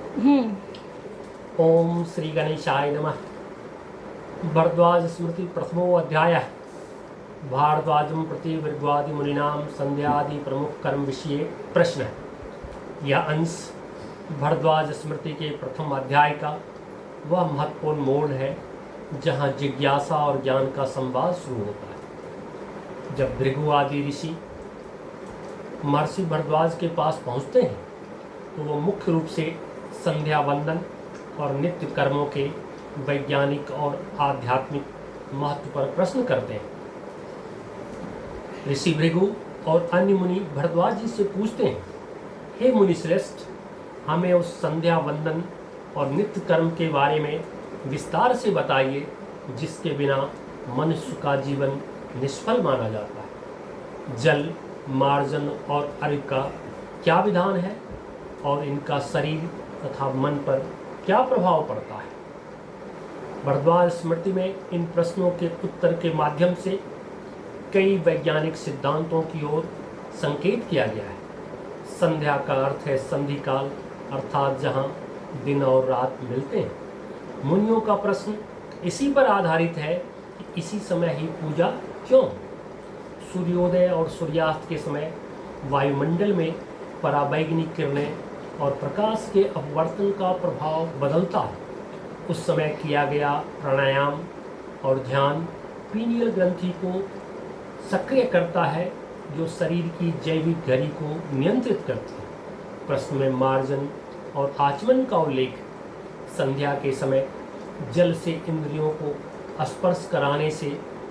ओम श्री गणेशाय नमः। भरद्वाज स्मृति प्रथमो अध्याय। भारद्वाजं प्रति भृग्वादि मुनीनां संध्यादि प्रमुख कर्म विषय प्रश्न। यह अंश भरद्वाज स्मृति के प्रथम अध्याय का वह महत्वपूर्ण मोड़ है जहाँ जिज्ञासा और ज्ञान का संवाद शुरू होता है। जब भृगु आदि ऋषि महर्षि भरद्वाज के पास पहुँचते हैं तो वो मुख्य रूप से संध्या वंदन और नित्य कर्मों के वैज्ञानिक और आध्यात्मिक महत्व पर प्रश्न करते हैं। ऋषि भृगु और अन्य मुनि भरद्वाज जी से पूछते हैं, हे मुनि श्रेष्ठ, हमें उस संध्या वंदन और नित्य कर्म के बारे में विस्तार से बताइए जिसके बिना मनुष्य का जीवन निष्फल माना जाता है। जल, मार्जन और अर्घ्य का क्या विधान है और इनका शरीर तथा मन पर क्या प्रभाव पड़ता है। भरद्वाज स्मृति में इन प्रश्नों के उत्तर के माध्यम से कई वैज्ञानिक सिद्धांतों की ओर संकेत किया गया है। संध्या का अर्थ है संधि काल, अर्थात जहाँ दिन और रात मिलते हैं। मुनियों का प्रश्न इसी पर आधारित है कि इसी समय ही पूजा क्यों। सूर्योदय और सूर्यास्त के समय वायुमंडल में पराबैंगनी किरणें और प्रकाश के अपवर्तन का प्रभाव बदलता है। उस समय किया गया प्राणायाम और ध्यान पीनियल ग्रंथि को सक्रिय करता है जो शरीर की जैविक घड़ी को नियंत्रित करती है। प्रश्न में मार्जन और आचमन का उल्लेख। संध्या के समय जल से इंद्रियों को स्पर्श कराने से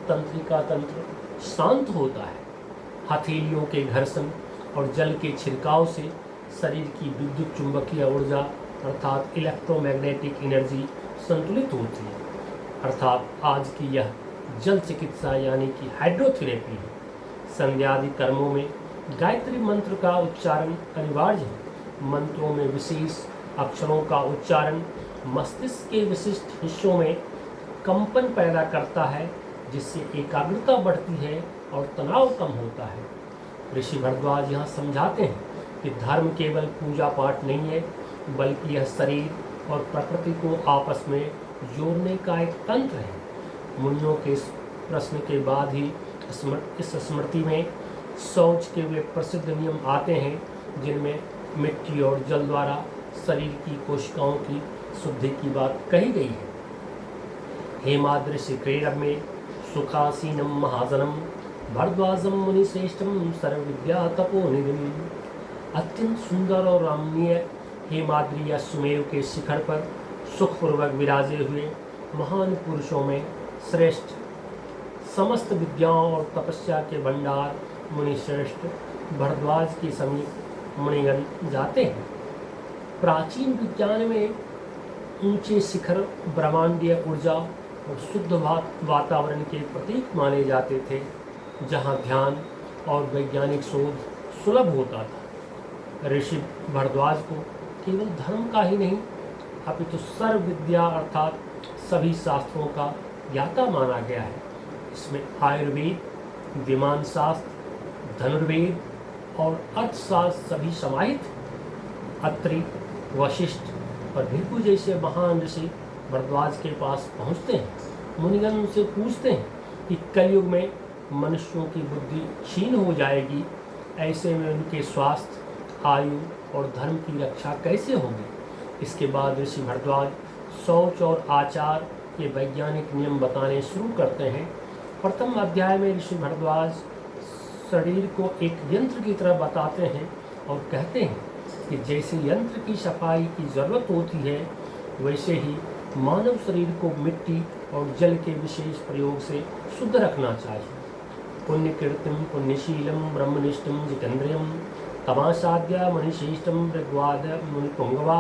तंत्रिका तंत्र शांत होता है। हथेलियों के घर्षण और जल के छिड़काव से शरीर की विद्युत चुंबकीय ऊर्जा अर्थात इलेक्ट्रोमैग्नेटिक एनर्जी संतुलित होती है। अर्थात आज की यह जल चिकित्सा यानी कि हाइड्रोथेरेपी है। संध्यादि कर्मों में गायत्री मंत्र का उच्चारण अनिवार्य है। मंत्रों में विशेष अक्षरों का उच्चारण मस्तिष्क के विशिष्ट हिस्सों में कंपन पैदा करता है जिससे एकाग्रता बढ़ती है और तनाव कम होता है। ऋषि भरद्वाज यहाँ समझाते हैं कि धर्म केवल पूजा पाठ नहीं है बल्कि यह शरीर और प्रकृति को आपस में जोड़ने का एक तंत्र है। मुनियों के इस प्रश्न के बाद ही इस स्मृति में शौच के वे प्रसिद्ध नियम आते हैं जिनमें मिट्टी और जल द्वारा शरीर की कोशिकाओं की शुद्धि की बात कही गई है। हेमाद्रि क्रीडम में सुखासीनम महाजनम भरद्वाजम मुनिश्रेष्ठम सर्वविद्या तपोनिधिम। अत्यंत सुंदर और रमणीय हेमाद्रि या सुमेरु के शिखर पर सुखपूर्वक विराजे हुए महान पुरुषों में श्रेष्ठ, समस्त विद्याओं और तपस्या के भंडार मुनिश्रेष्ठ भरद्वाज के समीप मुनिगण जाते हैं। प्राचीन विज्ञान में ऊंचे शिखर ब्रह्मांडीय ऊर्जा और शुद्ध वातावरण के प्रतीक माने जाते थे जहां ध्यान और वैज्ञानिक शोध सुलभ होता था। ऋषि भरद्वाज को केवल धर्म का ही नहीं अपितु सर्व विद्या अर्थात सभी शास्त्रों का ज्ञाता माना गया है। इसमें आयुर्वेद, विमान शास्त्र, धनुर्वेद और अर्थशास्त्र सभी समाहित हैं। अत्रि, वशिष्ठ और भृगु जैसे महान ऋषि भरद्वाज के पास पहुँचते हैं। मुनिगण उनसे पूछते हैं कि कलयुग में मनुष्यों की बुद्धि क्षीण हो जाएगी, ऐसे में उनके स्वास्थ्य, आयु और धर्म की रक्षा कैसे होगी। इसके बाद ऋषि भरद्वाज शौच और आचार के वैज्ञानिक नियम बताने शुरू करते हैं। प्रथम अध्याय में ऋषि भरद्वाज शरीर को एक यंत्र की तरह बताते हैं और कहते हैं कि जैसे यंत्र की सफाई की ज़रूरत होती है वैसे ही मानव शरीर को मिट्टी और जल के विशेष प्रयोग से शुद्ध रखना चाहिए। पुण्यकीर्तिम पुण्यशीलम ब्रह्मनिष्ठम जितेंद्रियम तमाशाद्या मणिश्रेष्ठम ऋग्वाद मुनिपुंगवा।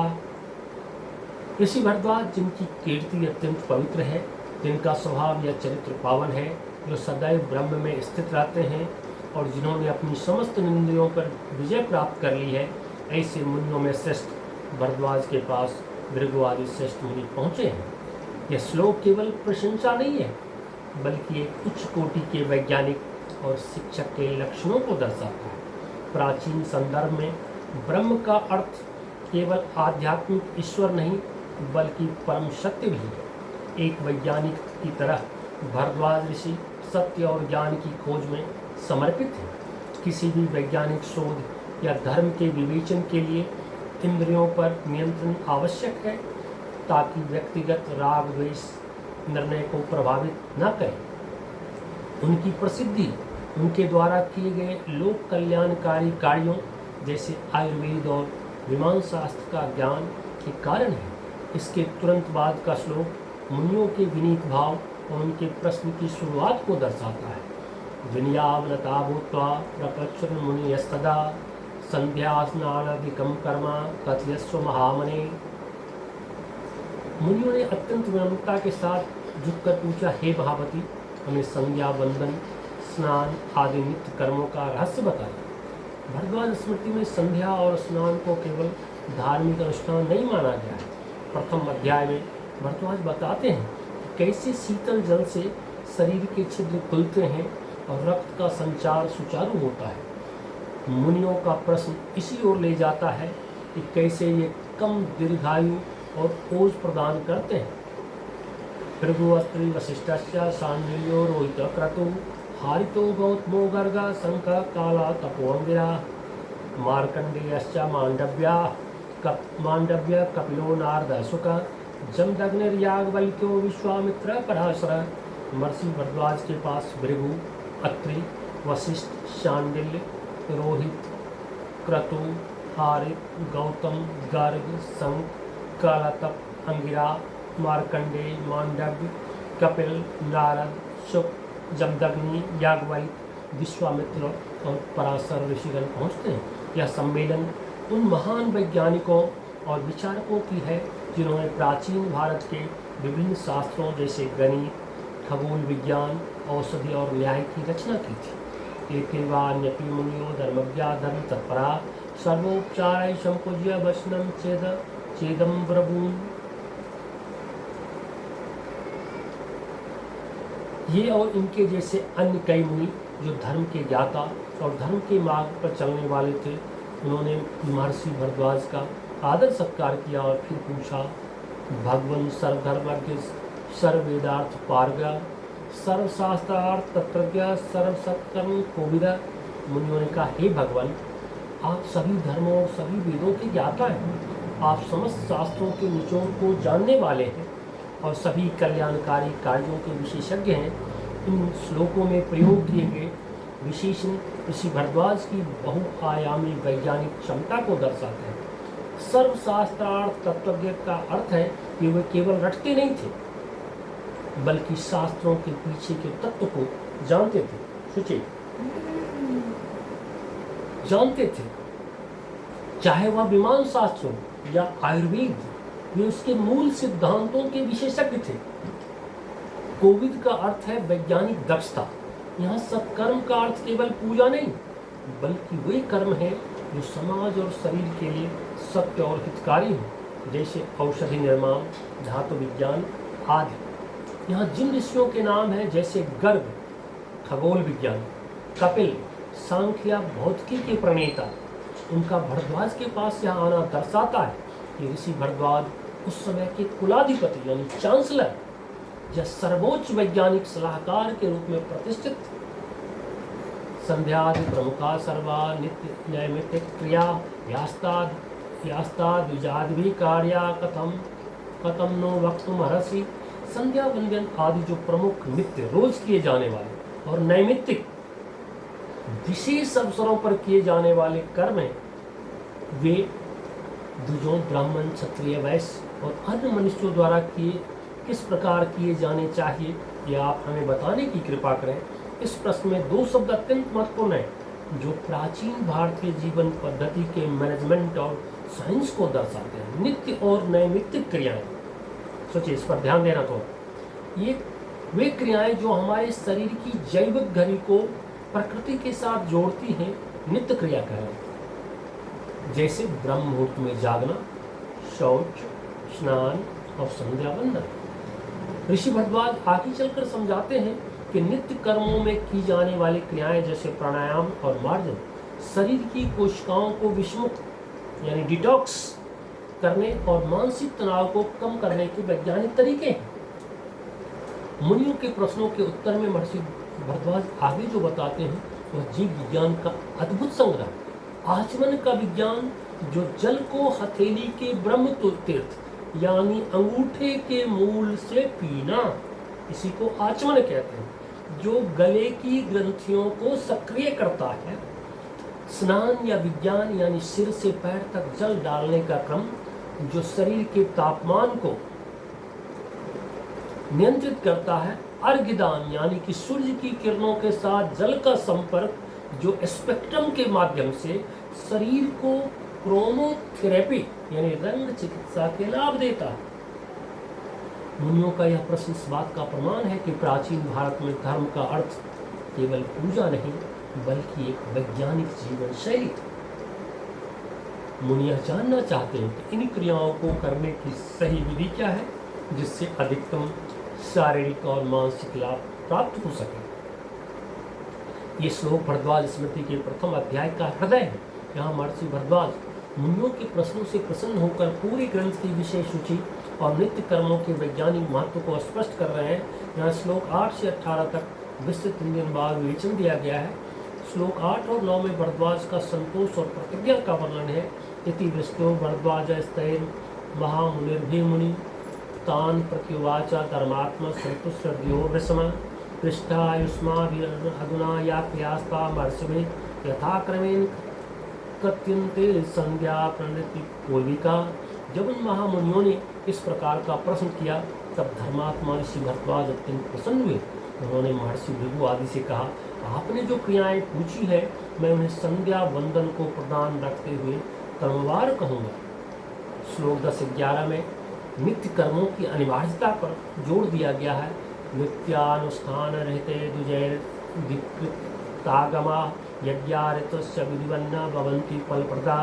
ऋषि भरद्वाज जिनकी कीर्ति अत्यंत पवित्र है, जिनका स्वभाव या चरित्र पावन है, जो सदैव ब्रह्म में स्थित रहते हैं और जिन्होंने अपनी समस्त इंद्रियों पर विजय प्राप्त कर ली है, ऐसे मुनियों में श्रेष्ठ भरद्वाज के पास भृगु आदि श्रेष्ठ मुनि पहुँचे हैं। यह श्लोक केवल प्रशंसा नहीं है बल्कि एक उच्च कोटि के वैज्ञानिक और शिक्षक के लक्षणों को दर्शाता है। प्राचीन संदर्भ में ब्रह्म का अर्थ केवल आध्यात्मिक ईश्वर नहीं बल्कि परम सत्य भी है। एक वैज्ञानिक की तरह भरद्वाज ऋषि सत्य और ज्ञान की खोज में समर्पित है। किसी भी वैज्ञानिक शोध या धर्म के विवेचन के लिए इंद्रियों पर नियंत्रण आवश्यक है ताकि व्यक्तिगत राग द्वेष निर्णय को प्रभावित न करे। उनकी प्रसिद्धि उनके द्वारा किए गए लोक कल्याणकारी कार्यों जैसे आयुर्वेद और विमान शास्त्र का ज्ञान के कारण है। इसके तुरंत बाद का श्लोक मुनियों के विनीत भाव और उनके प्रश्न की शुरुआत को दर्शाता है। विनयावनता भूत्वा प्रपच्छन् मुनियस्तदा संध्या स्नानादिकं कर्म कथयस्व महामने। मुनियों ने अत्यंत विनम्रता के साथ झुककर पूछा, हे महावती, हमें संध्या वंदन स्नान आदि नित्य कर्मों का रहस्य बताइए। भरद्वाज स्मृति में संध्या और स्नान को केवल धार्मिक अनुष्ठान नहीं माना गया है। प्रथम अध्याय में भरद्वाज बताते हैं कि कैसे शीतल जल से शरीर के छिद्र खुलते हैं और रक्त का संचार सुचारू होता है। मुनियों का प्रश्न इसी ओर ले जाता है कि कैसे ये कम दीर्घायु और ओज प्रदान करते हैं। भृगु अत्रि वशिष्ठस्य शाण्डिल्यो रोहित क्रतु हारितो गौतमो गर्गा शंख काला तपोअंगिरा मार्कंडेयश्च मांडव्य कपिलो नारद शुक जमदग्निर्याज्ञवल्क्यो विश्वामित्र पराशर। महर्षि भरद्वाज के पास भृगु अत्रि वशिष्ठ शांडिल्य रोहित क्रतु हारित गौतम गर्ग शंख कालातप अंगिरा मार्कंडे मांडव्य कपिल नारद शुक जमदग्नि याज्ञवल्क्य विश्वामित्र और पराशर ऋषिगण पहुँचते हैं। यह सम्मेलन उन महान वैज्ञानिकों और विचारकों की है जिन्होंने प्राचीन भारत के विभिन्न शास्त्रों जैसे गणित, खगोल विज्ञान, औषधि और न्याय की रचना की थी। एकेवान्यपि मुनियो धर्मज्ञा धर्म तत्परा सर्वोपचार संपूज्य वचनम चेदम ब्रवीमि। ये और इनके जैसे अन्य कई मुनि जो धर्म के ज्ञाता और धर्म के मार्ग पर चलने वाले थे, उन्होंने महर्षि भरद्वाज का आदर सत्कार किया और फिर पूछा, भगवान सर्वधर्मज्ञ सर्ववेदार्थ पारगा सर्वशास्त्रार्थ तत्वज्ञ सर्वसत्कर्म कोविद। मुनियों ने कहा, हे भगवान, आप सभी धर्मों और सभी वेदों के ज्ञाता हैं। आप समस्त शास्त्रों के निचोड़ को जानने वाले हैं और सभी कल्याणकारी कार्यों के विशेषज्ञ हैं। इन श्लोकों में प्रयोग किए गए विशेषण ऋषि भरद्वाज की बहुआयामी वैज्ञानिक क्षमता को दर्शाते हैं। सर्वशास्त्रार्थ तत्वज्ञ का अर्थ है कि वे केवल रटते नहीं थे बल्कि शास्त्रों के पीछे के तत्व को जानते थे। सोचिए, जानते थे, चाहे वह विमान शास्त्र हो या आयुर्वेद, वे उसके मूल सिद्धांतों के विशेषज्ञ थे। कोविद का अर्थ है वैज्ञानिक दक्षता। यहाँ सब कर्म का अर्थ केवल पूजा नहीं बल्कि वे कर्म हैं जो समाज और शरीर के लिए सत्य और हितकारी हो, जैसे औषधि निर्माण, धातु विज्ञान आदि। यहाँ जिन ऋषियों के नाम हैं जैसे गर्ग खगोल विज्ञान, कपिल सांख्य भौतिकी के प्रणेता, उनका भरद्वाज के पास यहाँ आना दर्शाता है कि ऋषि भरद्वाज उस समय के कुलाधिपति यानी चांसलर या सर्वोच्च वैज्ञानिक सलाहकार के रूप में प्रतिष्ठित। संध्यादि प्रमुखा सर्वा नित्य नैमित्तिक क्रिया यास्ताद विजादि कार्या कथम नो वक्तुम अर्हसि। संध्या वंदन आदि जो प्रमुख नित्य रोज किए जाने वाले और नैमित्तिक विशेष अवसरों पर किए जाने वाले कर्म हैं, वे द्विजों ब्राह्मण क्षत्रिय वैश्य और अन्य मनुष्यों द्वारा किस प्रकार किए जाने चाहिए, यह आप हमें बताने की कृपा करें। इस प्रश्न में दो शब्द अत्यंत महत्वपूर्ण हैं जो प्राचीन भारतीय जीवन पद्धति के मैनेजमेंट और साइंस को दर्शाते हैं। नित्य और नैमित्तिक क्रियाएं, सोचिए, इस पर ध्यान देना। तो ये वे क्रियाएं जो हमारे शरीर की जैविक घड़ी को प्रकृति के साथ जोड़ती हैं, नित्य क्रिया कहलाती। जैसे ब्रह्म मुहूर्त में जागना, शौच, स्नान और संध्या वंदन। ऋषि भरद्वाज आगे चलकर समझाते हैं कि नित्य कर्मों में की जाने वाली क्रियाएं जैसे प्राणायाम और मार्जन शरीर की कोशिकाओं को विषमुक्त यानी डिटॉक्स करने और मानसिक तनाव को कम करने के वैज्ञानिक तरीके हैं। मुनियों के प्रश्नों के उत्तर में महर्षि भरद्वाज आगे जो बताते हैं वह जीव विज्ञान का अद्भुत संग्रह। आचमन का विज्ञान, जो जल को हथेली के ब्रह्म तीर्थ यानी अंगूठे के मूल से पीना, इसी को आचमन कहते हैं, जो गले की ग्रंथियों को सक्रिय करता है। स्नान या विज्ञान यानी सिर से पैर तक जल डालने का क्रम, जो शरीर के तापमान को नियंत्रित करता है। अर्घ्यदान यानी कि सूर्य की किरणों के साथ जल का संपर्क, जो स्पेक्ट्रम के माध्यम से शरीर को क्रोमोथेरेपी यानी रंग चिकित्सा के लाभ देता है। मुनियों का यह प्रश्न इस बात का प्रमाण है कि प्राचीन भारत में धर्म का अर्थ केवल पूजा नहीं बल्कि एक वैज्ञानिक जीवन शैली थी। मुनि यह जानना चाहते हैं कि इन क्रियाओं को करने की सही विधि क्या है, जिससे अधिकतम शारीरिक और मानसिक लाभ प्राप्त हो सके। ये श्लोक भरद्वाज स्मृति के प्रथम अध्याय का हृदय है। यहाँ महर्षि भरद्वाज मुनियों के प्रश्नों से प्रसन्न होकर पूरे ग्रंथ की विशेष सूची और नित्य कर्मों के वैज्ञानिक महत्व को स्पष्ट कर रहे हैं। यहाँ श्लोक 8 से 18 तक विस्तृत बाद विवेचन दिया गया है। श्लोक 8 और 9 में भरद्वाज का संतोष और प्रतिज्ञा का वर्णन है। इति विष्णु भरद्वाज स्तैर महामुनिर्भि मुनि तान प्रत्युवाच धर्मात्मा संतुष्टो वृषम पृष्ठायुष्माभिरधुना या प्रयास्ता महर्षिभिः यथाक्रमेण कथ्यन्ते संध्या प्रणति पूर्विका। जब उन महामुनियों ने इस प्रकार का प्रश्न किया तब धर्मात्मा ऋषि भरद्वाज अत्यंत प्रसन्न हुए। उन्होंने महर्षि भृगु आदि से कहा, आपने जो क्रियाएं पूछी है मैं उन्हें संध्या वंदन को प्रदान रखते हुए क्रमवार कहूँगा। श्लोक 10-11 में नित्य कर्मों की अनिवार्यता पर जोर दिया गया है। नित्यानुष्ठान रहते दुजैर विकृतागमा यज्ञारितस्य विधिवन्ना भवन्ति फलप्रदा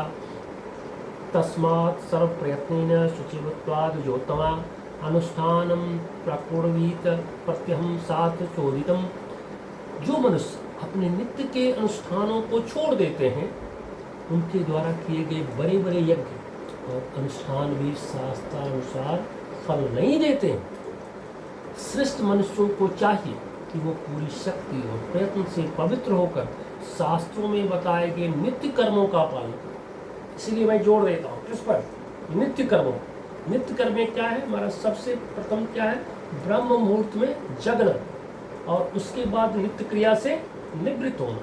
तस्मात् सर्वप्रयत्नेन शुचिवत्वादुजोत्तमा अनुष्ठानं प्रकुर्वीत प्रत्यहं साथ चोदितम्। जो मनुष्य अपने नित्य के अनुष्ठानों को छोड़ देते हैं उनके द्वारा किए गए बड़े बड़े यज्ञ और अनुष्ठान भी शास्त्रानुसार फल नहीं देते हैं। श्रेष्ठ मनुष्यों को चाहिए कि वो पूरी शक्ति और प्रयत्न से पवित्र होकर शास्त्रों में बताए गए नित्य कर्मों का पालन करें। इसलिए मैं जोड़ देता हूँ किस पर? नित्य कर्मों। नित्य कर्म में क्या है? हमारा सबसे प्रथम क्या है? ब्रह्म मुहूर्त में जगना और उसके बाद नित्य क्रिया से निवृत्त होना।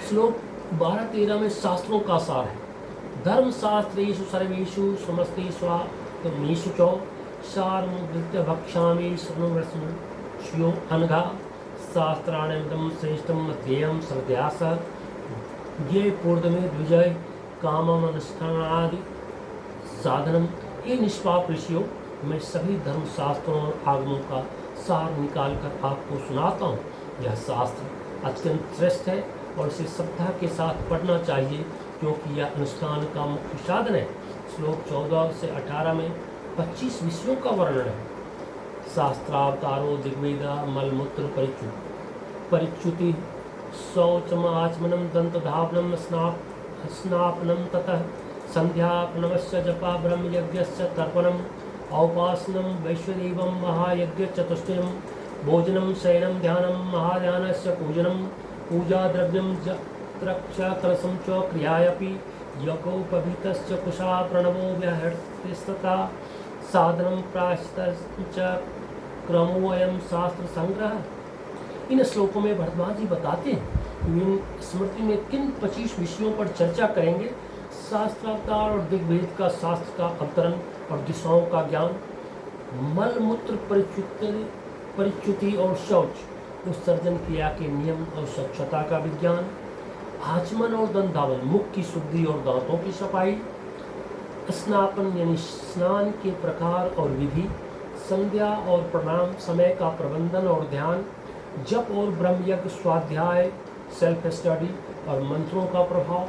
श्लोक 12-13 में शास्त्रों का सार है। धर्म शास्त्रेषु सर्वेषु समस्ते स्वात्मेषु च सारमुद्रित्य भक्षामि शृणुरस्मि श्यो अनघा शास्त्राण्यदम श्रेष्ठम अध्ययम श्रद्धास ये पूर्णमे द्विजय कामम अनुष्ठानादि साधनम। ये निष्पाप ऋषियों, मैं सभी धर्म शास्त्रों और आगमों का सार निकाल कर आपको सुनाता हूँ। यह शास्त्र अत्यंत श्रेष्ठ है और इसे श्रद्धा के साथ पढ़ना चाहिए क्योंकि यह अनुष्ठान का मुख्य साधन है। श्लोक 14-18 में 25 विषयों का वर्णन है। शास्त्रावतारो दिग्वेदा मलमूत्र परिच्युति शौचम आचमनम दंतधावनम स्नापनम ततः संध्यापनमस्य जपा ब्रह्म यज्ञस्य तर्पणम औपासनम वैश्वदेवम महायज्ञ चतुष्टयम भोजनम शयनम ध्यानम महाध्यानस्य पूजनम पूजा द्रव्यम रक्ष कलशम च क्रियायपि यज्ञोपवीतस्य कुशा प्रणवो व्याहृतिस्तथा साधनम प्रायश्चित्तश्च क्रमोऽयं शास्त्र संग्रह। इन श्लोकों में भरद्वाज जी बताते हैं इन स्मृति में किन 25 विषयों पर चर्चा करेंगे। शास्त्रावतार और दिग्भेद का शास्त्र का अवतरण और दिशाओं का ज्ञान, मल मूत्र परिच्युति और शौच उत्सर्जन क्रिया के नियम और स्वच्छता का विज्ञान, आचमन और दंतावन मुख की शुद्धि और दांतों की सफाई, स्नापन यानी स्नान के प्रकार और विधि, संध्या और प्रणाम समय का प्रबंधन और ध्यान, जप और ब्रह्मयज्ञ स्वाध्याय सेल्फ स्टडी और मंत्रों का प्रभाव,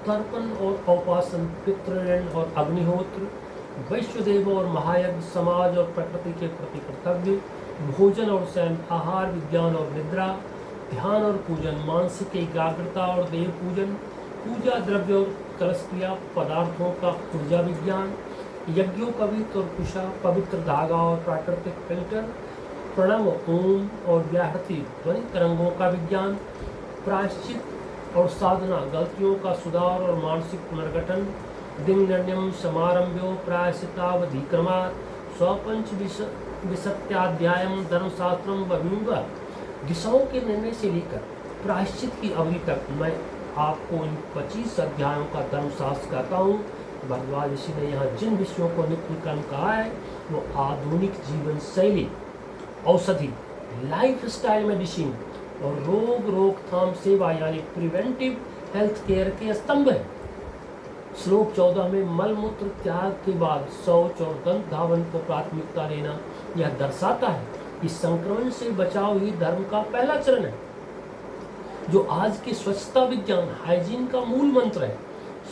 तर्पण और औपासन पितृऋण और अग्निहोत्र, वैश्वदेव और महायज्ञ समाज और प्रकृति के प्रति कर्तव्य, भोजन और शयन, आहार विज्ञान और निद्रा, ध्यान और पूजन, मानसिक एकाग्रता और देव पूजन, पूजा द्रव्य और कलश क्रिया, पदार्थों का ऊर्जा विज्ञान, यज्ञोपवीत और कुशा, पवित्र धागा और प्राकृतिक फिल्टर, प्रणव, ओम और व्याहृति ध्वनि तरंगों का विज्ञान, प्रायश्चित और साधना, गलतियों का सुधार और मानसिक पुनर्गठन, दिनगण्यम समारंभ्यो प्रायश्चितावधिक्रमात् स्वपंच विसत्याध्यायम धर्मशास्त्रम वविंग। दिशाओं के निर्णय से लेकर प्रायश्चित की अवधि तक मैं आपको इन 25 अध्यायों का धर्मशास्त्र कहता हूँ। भरद्वाज ऋषि ने यहाँ जिन विषयों को नित्य कर्म कहा है वो आधुनिक जीवन शैली, औषधि, लाइफ स्टाइल मेडिसिन और रोग रोकथाम सेवा यानी प्रिवेंटिव हेल्थ केयर के स्तंभ है। श्लोक 14 में मल मूत्र त्याग के बाद शौच और दंत धावन को प्राथमिकता देना यह दर्शाता है कि संक्रमण से बचाव ही धर्म का पहला चरण है, जो आज के स्वच्छता विज्ञान हाइजीन का मूल मंत्र है।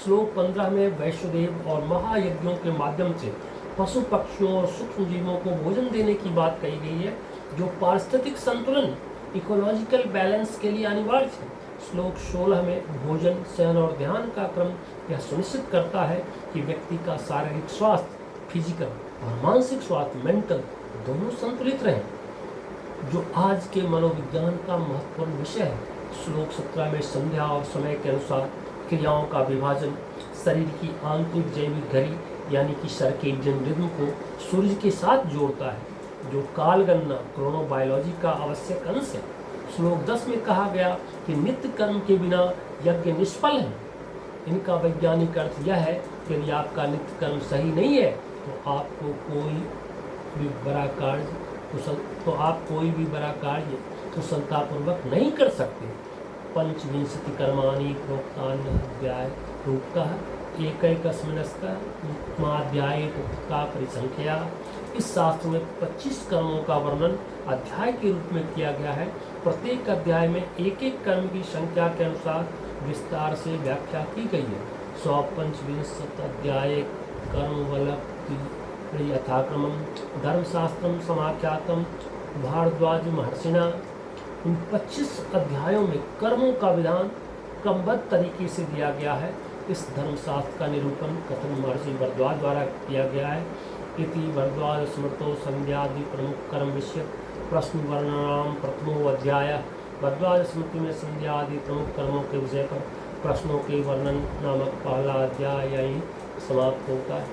श्लोक 15 में वैश्वदेव और महायज्ञों के माध्यम से पशु पक्षियों और सूक्ष्म जीवों को भोजन देने की बात कही गई है, जो पारिस्थितिक संतुलन, इकोलॉजिकल बैलेंस के लिए अनिवार्य है। श्लोक 16 में भोजन, शयन और ध्यान का क्रम यह सुनिश्चित करता है कि व्यक्ति का शारीरिक स्वास्थ्य, फिजिकल और मानसिक स्वास्थ्य, मेंटल, दोनों संतुलित रहें, जो आज के मनोविज्ञान का महत्वपूर्ण विषय है। श्लोक 17 में संध्या और समय के अनुसार क्रियाओं का विभाजन शरीर की आंतरिक जैविक घड़ी यानी कि सर्केडियन रिदम को सूर्य के साथ जोड़ता है, जो कालगणना क्रोनोबायोलॉजी का आवश्यक अंश है। श्लोक 10 में कहा गया कि नित्य कर्म के बिना यज्ञ निष्फल है। इनका वैज्ञानिक अर्थ यह है कि यदि आपका नित्य कर्म सही नहीं है तो आप कोई भी बड़ा कार्य कुशलतापूर्वक नहीं कर सकते। पंचविंशति कर्माणि प्रोक्तानि अध्याय रूपतः एकैकस्मिन्नस्माध्याये उक्ता परिसंख्या। इस शास्त्र में 25 कर्मों का वर्णन अध्याय के रूप में किया गया है। प्रत्येक अध्याय में एक एक कर्म की संख्या के अनुसार विस्तार से व्याख्या की गई है। 125 अध्याय कर्मवलक्ति यथाक्रमम धर्मशास्त्रम समाख्यातम भारद्वाज महर्षिना। इन 25 अध्यायों में कर्मों का विधान क्रमबद्ध तरीके से दिया गया है। इस धर्मशास्त्र का निरूपण कथन महर्षि भरद्वाज द्वारा किया गया है। इति भरद्वाज स्मृतो संध्यादि प्रमुख कर्म विषय प्रश्न वर्णनाम प्रथमो अध्याय। भरद्वाज स्मृति में संध्या आदि प्रमुख कर्मों के विषय पर प्रश्नों के वर्णन नामक पहला अध्याय यहीं समाप्त होता है।